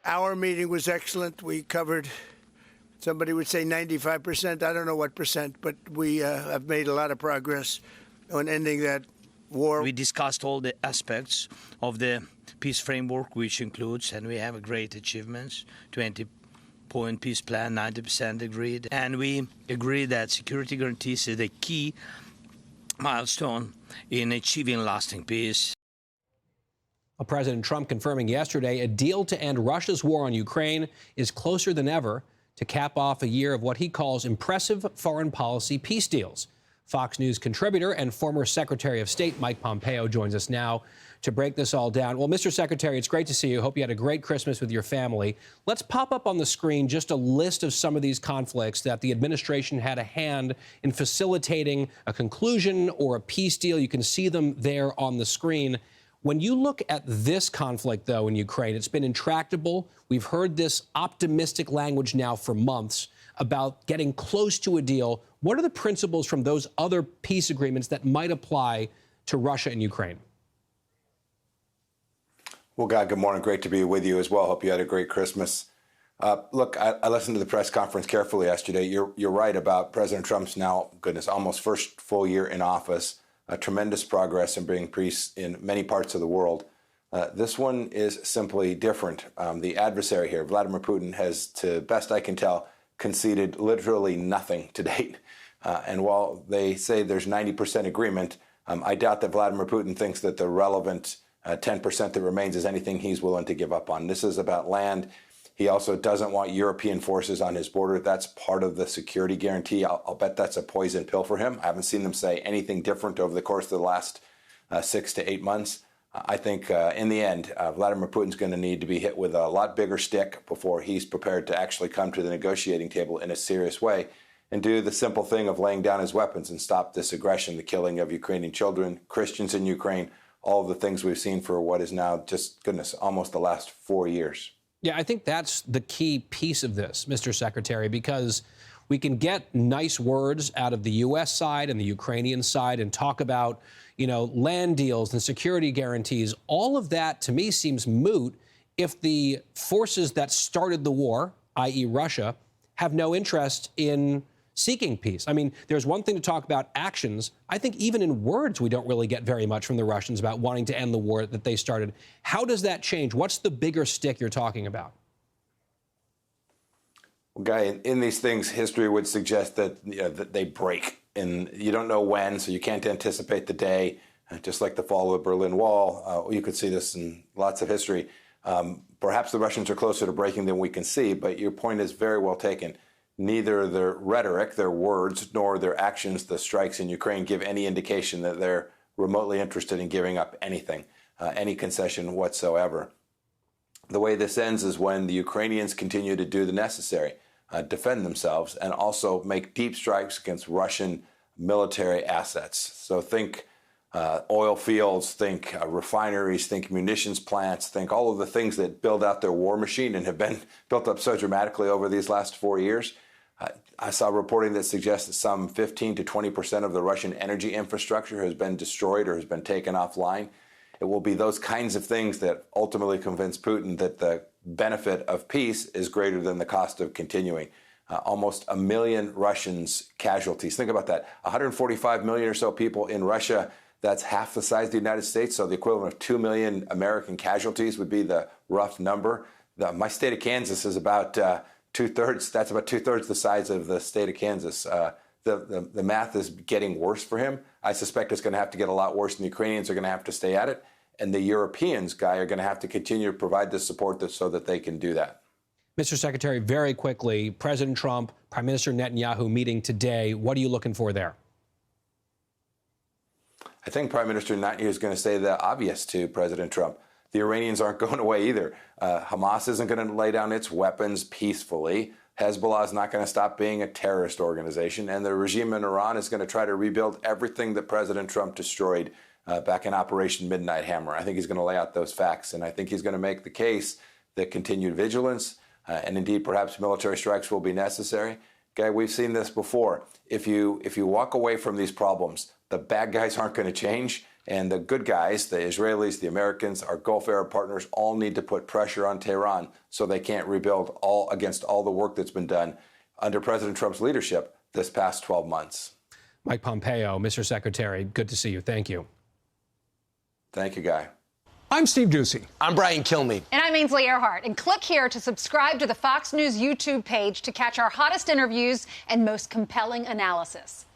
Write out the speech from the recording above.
Our meeting was excellent. We covered, somebody would say 95%. I don't know what percent, but we have made a lot of progress on ending that war. We discussed all the aspects of the peace framework, which includes, and we have great achievements, 20-point peace plan, 90% agreed. And we agree that security guarantees is the key milestone in achieving lasting peace. Well, President Trump confirming yesterday a deal to end Russia's war on Ukraine is closer than ever to cap off a year of what he calls impressive foreign policy peace deals. Fox News contributor and former Secretary of State Mike Pompeo joins us now to break this all down. Well, Mr. Secretary, it's great to see you. Hope you had a great Christmas with your family. Let's pop up on the screen just a list of some of these conflicts that the administration had a hand in facilitating a conclusion or a peace deal. You can see them there on the screen. When you look at this conflict, though, in Ukraine, it's been intractable. We've heard this optimistic language now for months about getting close to a deal. What are the principles from those other peace agreements that might apply to Russia and Ukraine? Well, Guy, good morning. Great to be with you as well. Hope you had a great Christmas. Look, I listened to the press conference carefully yesterday. You're right about President Trump's now, goodness, almost first full year in office. Tremendous progress in bringing peace in many parts of the world. This one is simply different. The adversary here, Vladimir Putin, has, to best I can tell, conceded literally nothing to date. And while they say there's 90% agreement, I doubt that Vladimir Putin thinks that the relevant 10% that remains is anything he's willing to give up on. This is about land. He also doesn't want European forces on his border. That's part of the security guarantee. I'll bet that's a poison pill for him. I haven't seen them say anything different over the course of the last 6 to 8 months. I think in the end, Vladimir Putin's going to need to be hit with a lot bigger stick before he's prepared to actually come to the negotiating table in a serious way and do the simple thing of laying down his weapons and stop this aggression, the killing of Ukrainian children, Christians in Ukraine, all of the things we've seen for what is now just, goodness, almost the last 4 years. Yeah, I think that's the key piece of this, Mr. Secretary, because we can get nice words out of the U.S. side and the Ukrainian side and talk about, land deals and security guarantees. All of that, to me, seems moot if the forces that started the war, i.e. Russia, have no interest in seeking peace. I mean, there's one thing to talk about actions. I think even in words, we don't really get very much from the Russians about wanting to end the war that they started. How does that change? What's the bigger stick you're talking about? Well, Guy, in these things, history would suggest that, that they break. And you don't know when, so you can't anticipate the day. Just like the fall of the Berlin Wall, you could see this in lots of history. Perhaps the Russians are closer to breaking than we can see, but your point is very well taken. Neither their rhetoric, their words, nor their actions, the strikes in Ukraine, give any indication that they're remotely interested in giving up anything, any concession whatsoever. The way this ends is when the Ukrainians continue to do the necessary, defend themselves, and also make deep strikes against Russian military assets. So think oil fields, think refineries, think munitions plants, think all of the things that build out their war machine and have been built up so dramatically over these last 4 years. I saw reporting that suggests that some 15 to 20% of the Russian energy infrastructure has been destroyed or has been taken offline. It will be those kinds of things that ultimately convince Putin that the benefit of peace is greater than the cost of continuing. Almost 1 million Russians casualties. Think about that. 145 million or so people in Russia. That's half the size of the United States. So the equivalent of 2 million American casualties would be the rough number. My state of Kansas is about two-thirds. That's about two-thirds the size of the state of Kansas. The math is getting worse for him. I suspect it's going to have to get a lot worse, and the Ukrainians are going to have to stay at it. And the Europeans, Guy, are going to have to continue to provide the support so that they can do that. Mr. Secretary, very quickly, President Trump, Prime Minister Netanyahu meeting today. What are you looking for there? I think Prime Minister Netanyahu is going to say the obvious to President Trump. The Iranians aren't going away either. Hamas isn't going to lay down its weapons peacefully. Hezbollah is not going to stop being a terrorist organization. And the regime in Iran is going to try to rebuild everything that President Trump destroyed back in Operation Midnight Hammer. I think he's going to lay out those facts. And I think he's going to make the case that continued vigilance and indeed perhaps military strikes will be necessary. Okay, we've seen this before. If you walk away from these problems, the bad guys aren't going to change. And the good guys, the Israelis, the Americans, our Gulf Arab partners, all need to put pressure on Tehran so they can't rebuild against all the work that's been done under President Trump's leadership this past 12 months. Mike Pompeo, Mr. Secretary, good to see you. Thank you. Thank you, Guy. I'm Steve Doocy. I'm Brian Kilmeade. And I'm Ainsley Earhart. And click here to subscribe to the Fox News YouTube page to catch our hottest interviews and most compelling analysis.